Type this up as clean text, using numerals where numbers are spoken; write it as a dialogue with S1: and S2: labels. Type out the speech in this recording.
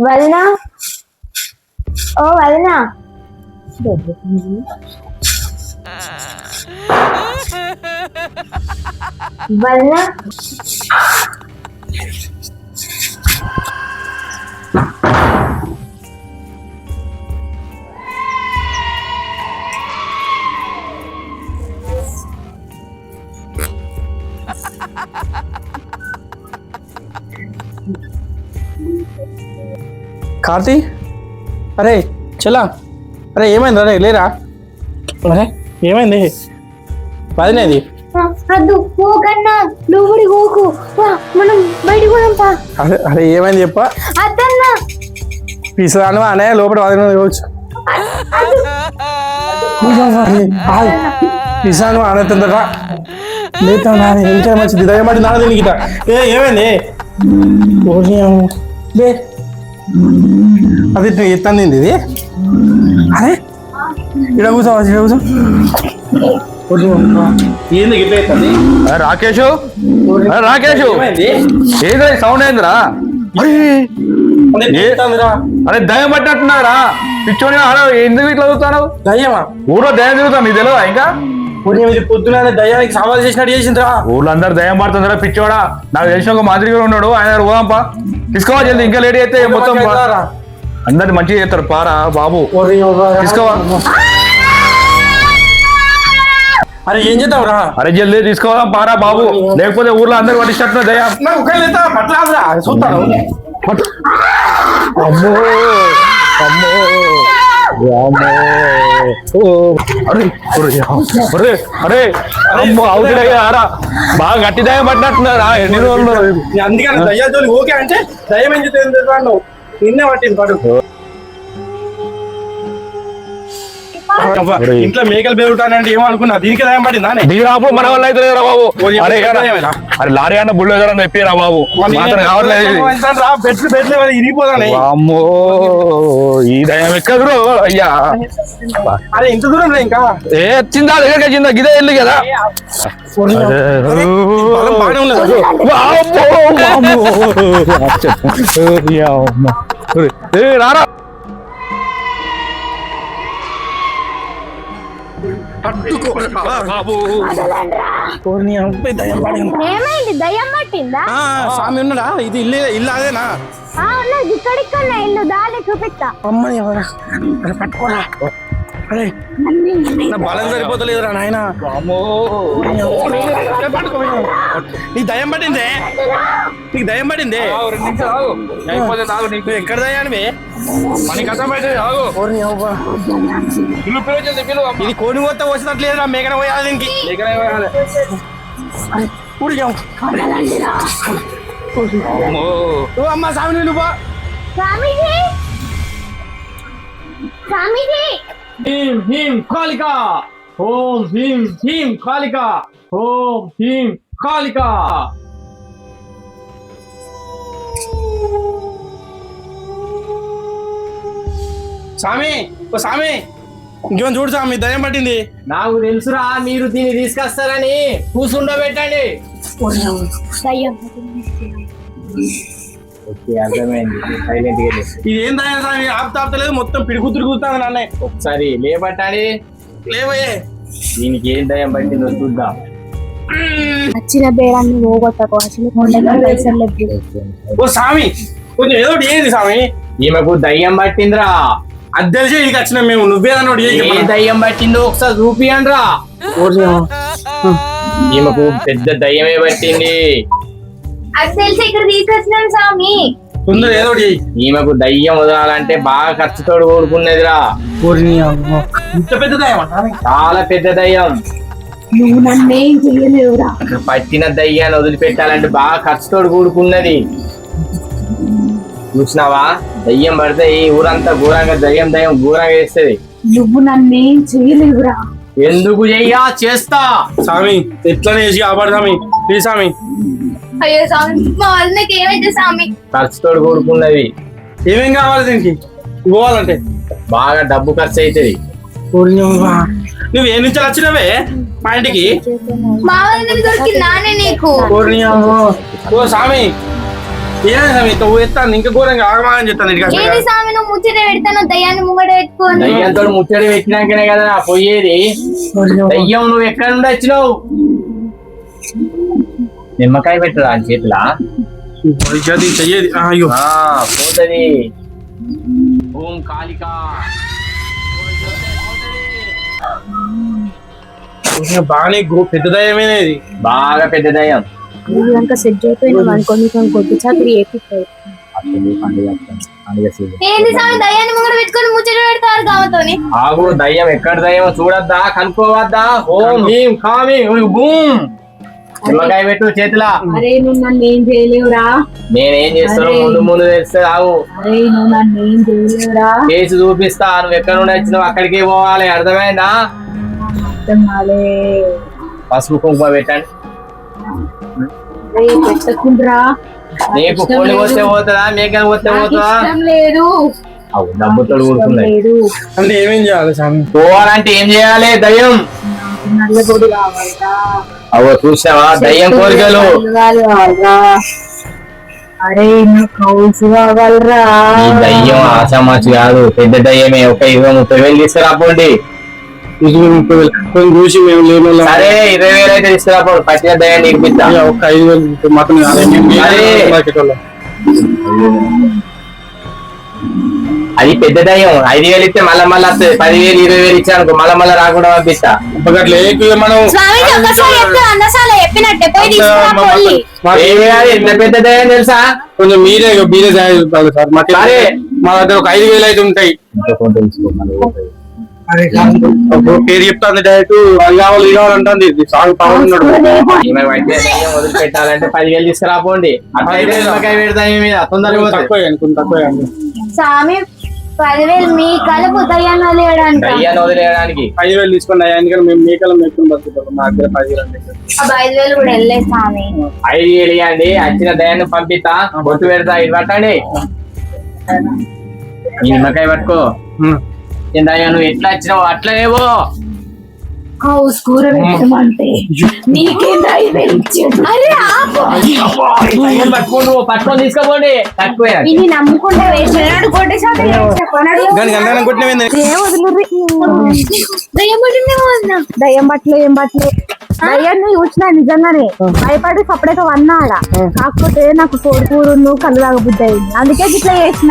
S1: వదినా ఓ వదినా వదినా
S2: కార్తీ అరే చెల్లా అరే ఏమైంది అరే లేరా అరే ఏమైంది పదినేది
S1: అద్దు పోకన్నా లోపడి పోకు మనం బయటికి పోదాంపా
S2: అరే అరే ఏమైంది చెప్ప
S1: అద్దన్నా
S2: పిసరాను అనే లోపల పదిన కావచ్చు పిసాను అనేతుందరా లేతా ఇంకా మంచిది దయమాడి నాన్న దీనికి ఏమైంది బే అది ఎత్తంది ఇది అరే ఇక్కడ కూర్చో ఇక్కడ కూర్చో ఏంది గిట్ల ఎత్తంది
S3: రాకేష్ రాకేష్ ఏదో సౌండ్ అయిందిరా అరే దయ్యం పట్టినట్టున్నారా పిచ్చోని ఎందుకు ఇట్లా చదువుతావు
S2: దయ్యమా
S3: ఊరో దయ్యం తిరుగుతావు నీకు తెలియదా ఇంకా
S2: పొద్దున దయ్యానికి సవాల్ చేసినట్టు చేసిందిరా
S3: ఊళ్ళో అందరు దయ్యం పడుతుందిరా పిచ్చోడా నాకు తెలిసిన ఒక మాదిరిగా ఉన్నాడు ఆయన పోదాంపా తీసుకోవా జల్ది ఇంకా లేట్ అయితే మొత్తం అందరిని మంచిగా చేస్తారు పారా బాబు తీసుకోవా
S2: అరే ఏం చేద్దాం రా
S3: అరే జల్దీ తీసుకోవా పారా బాబు లేకపోతే ఊర్లో అందరు పట్టించినట్టు దయ్యం
S2: పట్టరాదురా చూస్తాను
S3: అమ్మో అమ్మో అరే అరే అరే అమ్మో అవుతారా బాగా గట్టి దయ్యం పట్టినట్టున్నారా ఎన్ని రోజులు
S2: అందుకని దయ్యాలు ఓకే అంటే దయ్యం ఏం చెప్తాను నిన్నే పట్టింది పడు ఇంట్లో మేకలు పెరుగుతానంటే ఏమనుకున్నా దీనికి దయ్యం పట్టిందా
S3: దీరాపు మన వల్ల అయితే రా బాబు అరే అరే లారీ అన్న బుల్డోజర్ అని చెప్పిరా బాబు మాత్రం కావట్లేదు
S2: బెడ్లు ఇరిగిపోతానే
S3: అమ్మో ఈ దయ్యం ఎక్కదురు అయ్యా
S2: అరే ఇంత దూరం లే ఇంకా
S3: ఏ చిందా దగ్గర చిందా గిదే వెళ్ళి కదా రారా
S1: ఏమైంది దయ్యం పట్టిందా
S2: స్వామి ఉన్నాడా ఇది ఇల్లు అదేనా
S1: ఇక్కడిక్కడ ఇల్లు దాన్ని చూపిస్తా
S2: అమ్మని ఎవరా పట్టుకోరా అరే నా బలం సరిపోతలేదురా నాయన నీకు దయ్యం పట్టిందే నీకు దయ్యం పట్టిందే ఎక్కడ దయ్యానివే ఇది కోని మొత్తం వచ్చినట్లేదురా మేకన పోయాలి దీనికి అమ్మ స్వామి నువ్వు
S1: స్వామీజీ స్వామీజీ
S4: హ్రీం హ్రీం కాళికా ఓం హ్రీం హ్రీం కాళికా ఓం హ్రీం కాళికా
S2: స్వామి ఓ స్వామి ఇంకేమో చూడు స్వామి దయ్యం పట్టింది
S4: నాకు తెలుసురా మీరు దీన్ని తీసుకొస్తారని కూసుండబెట్టండి
S1: దయ్యం
S4: అర్థమైంది సైలెంట్ గా
S2: ఇది ఏం దయ్యం స్వామి ఆపుతాపుతలేదు మొత్తం పిడుగు తిరుగుతుంది నాన్నే
S4: ఒకసారి లేబట్టాడి
S2: లేవయ్యే
S4: దీనికి ఏం దయ్యం పట్టిందో చూద్దాం
S1: వచ్చిన బేరాన్ని పోగొట్టకు అసలు కొండగా పైసలు లేదు
S2: ఓ స్వామి కొంచెం ఏదో ఒకటి ఏంది స్వామి
S4: ఈమెకు దయ్యం పట్టిందిరా
S2: అది తెలిసే ఇదికి వచ్చినాం మేము నువ్వేదన్నోటి
S4: ఏ దయ్యం పట్టిందో ఒకసారి చూపియండిరా ఈమెకు పెద్ద దయ్యమే పట్టింది
S1: అది తెలిసి ఇక్కడ తీసుకొచ్చినాం స్వామి
S2: తొందర ఏదో ఒకటి
S4: ఈమెకు దయ్యం వదలాలంటే బాగా ఖర్చుతోడు కూడుకున్నదిరా
S2: ఇంత పెద్ద దయ్యం
S4: చాలా పెద్ద దయ్యం
S1: నువ్వు నన్నేం చెయ్యలేవురా
S4: పట్టిన దయ్యాన్ని వదిలిపెట్టాలంటే బాగా ఖర్చుతోడు కూడుకున్నది చూసినావా దయ్యం పడితే ఈ ఊరంతా ఘోరంగా దయ్యం ఘోరంగా వేస్తుంది
S1: నువ్వు నన్నేం చెయ్యలేవురా
S4: ఎందుకు చెయ్యా చేస్తా
S2: స్వామి ఎట్లనే వేసి కాపాడు స్వామి ప్లీజ్ స్వామి
S1: అయ్యో స్వామి మా వాళ్ళకి ఏమైతే స్వామి
S4: ఖర్చుతోడు కూడుకున్నది
S2: ఏమేం కావాలి దీనికి పోవాలంటే
S4: బాగా డబ్బు ఖర్చు అవుతుంది
S2: నువ్వు ఏ నుంచి వచ్చినవే మా ఇంటికి
S1: మా వాళ్ళకి దొరికిందానే నీకు
S2: ఓ స్వామి ఏం స్వామి ఇంత ఊస్తాను ఇంకా ఘోరంగా ఆగమాగని చెప్తాను ఇటు
S1: ఏంటి స్వామి నువ్వు ముచ్చట పెడతాను దయ్యాన్ని ముంగడ పెట్టుకోని
S4: దయ్యంతో ముచ్చడి పెట్టినాకనే కదా పోయేది. దయ్యం నువ్వు ఎక్కడ నుండి వచ్చినావు? నిమ్మకాయ పెట్టరా అని చేతిలా
S2: చెయ్యేది అయ్యో
S4: పోతది. ఓం కాళిక
S2: బాగానే పెద్ద దయ్యమేనేది,
S4: బాగా పెద్ద దయ్యం.
S1: కనుక సెట్ అయిపోయినావు అనుకో నీకు కొద్ది చాకరీ ఏపిస్తాయి. ఏంటి స్వామి దయ్యాన్ని ముంగడ పెట్టుకొని ముచ్చట పెడతారు కావతోని?
S4: ఆగు, దయ్యం ఎక్కడ దయ్యం చూడద్దా, కనుక్కోవద్దా? ఓం భీం కామి బూమ్. నిమ్మకాయ పెట్టు చేతిలా.
S1: అరే నువ్వు నన్ను ఏం చేయలేవురా.
S4: నేనేం చేస్తాను ముందు ముందు తెలుస్తుంది. ఆగు,
S1: అరే నువ్వు నన్ను ఏం చేయలేవురా.
S4: కేసు చూపిస్తా. నువ్వు ఎక్కడ నుండి వచ్చినావు అక్కడికి పోవాలి, అర్థమైందా?
S1: అర్థం కాలే.
S4: పసుపు కుంకుమ పెట్టండి.
S1: పెట్టకుండ్రా,
S4: నీకు కోడి వస్తే పోతుందా, మేకలు వస్తే పోతుందా?
S1: ఇష్టం లేదు.
S4: అవు డబ్బుతో ఊరుకున్నాయి.
S1: లేదు
S2: అంటే ఏమేం చేయాలి స్వామి?
S4: పోవాలంటే ఏం చేయాలి? దయ్యం
S1: నల్ల పొడి కావాలరా.
S4: అవో చూసావా దయ్యం కోరికలు.
S1: కావాలరా. అరే నాకు కౌసు కావాలరా.
S4: ఈ దయ్యం ఆశామాచి కాదు, పెద్ద దయ్యమే. ఒక 20-30 వేలు తీసుకురాపోండి.
S2: కొంచెం చూసి మేము లేని
S4: సరే 20 వేలు అయితే తీసుకురాపోండి. పట్టిన దయ్యాన్ని ఇప్పిస్తా.
S2: ఒక 5,000 మాకు
S4: అది పెద్ద దయ్యం. 5,000 ఇస్తే మళ్ళా వస్తుంది. 10,000 20,000 ఇచ్చాను మళ్ళా రాకుండా పంపిస్తా.
S2: మనం
S1: స్వామికి ఒకసారి చెప్తే అన్నసార్లు చెప్పినట్టే పోయి తీసుకురా పోయి.
S4: ఎంత పెద్ద దయ్యం తెలుసా?
S2: కొంచెం మీరే చూడాలి సార్. మాకు మా దగ్గర ఒక 5,000 అయితే ఉంటాయి. పేరు చెప్తాను డైరెక్ట్ అది కావాలి ఇది కావాలంటుంది. సాగు పావున్నాడు
S4: వదిలిపెట్టాలంటే 10,000 తీసుకురాపోండి. అట్లయితే నిమ్మకాయ పెడతా మీద తొందరగా
S2: తక్కువ తక్కువ
S1: స్వామి 10,000 మీ కలుపు దయ్యాన్ని వదిలేయడానికి.
S4: దయ్యాన్ని వదిలేయడానికి
S2: 5,000 తీసుకోండి. ఎందుకంటే మేము మేకలు మేకుని బతుకుతాం. మా దగ్గర 10,000
S1: ఆ 5,000 కూడా వెళ్ళే స్వామి.
S4: 5,000 ఇవ్వండి. వచ్చిన దయ్యాన్ని పంపిస్తా. బొట్టు పెడతా. ఇది పట్టండి. ఈ నిమ్మకాయ పట్టుకో. దయ్యా నువ్వు ఎట్లా వచ్చినావు అట్లనేవో
S1: హౌస్ కూర పెట్టమంటే నీకేం
S4: పట్టుకొని తీసుకోపోండి. తక్కువే
S1: ఇది నమ్ముకుంటే వేసినాడు కొట్టేసాడు. దయ్యం బట్టలు ఏం బట్టలు దయ్యాన్ని చూసిన నిజంగానే భయపడి సపరేట్ అన్నాడ. కాకపోతే నాకు కోడి కూర కళ్ళు తాగబుద్ధి అయింది, అందుకే ఇట్లా చేసిన.